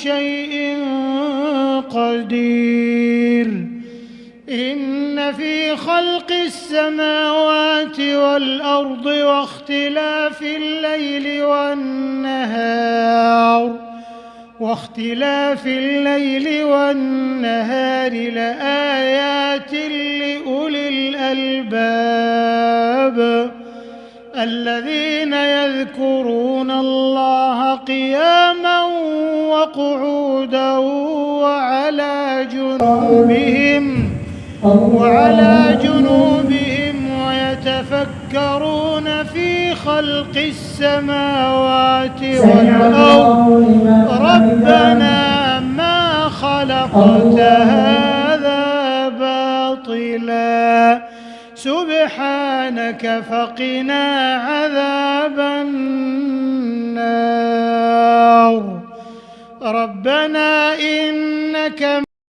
شيء قدير. إن في خلق السماوات والأرض واختلاف الليل والنهار لآيات لأولي الألباب الذين يذكرون الله قياما وقعودا وعلى جنوبهم ويتفكرون في خلق السماوات والأرض ربنا ما خلقت هذا باطلا سبحانك فقنا عذاب النار. ربنا إنك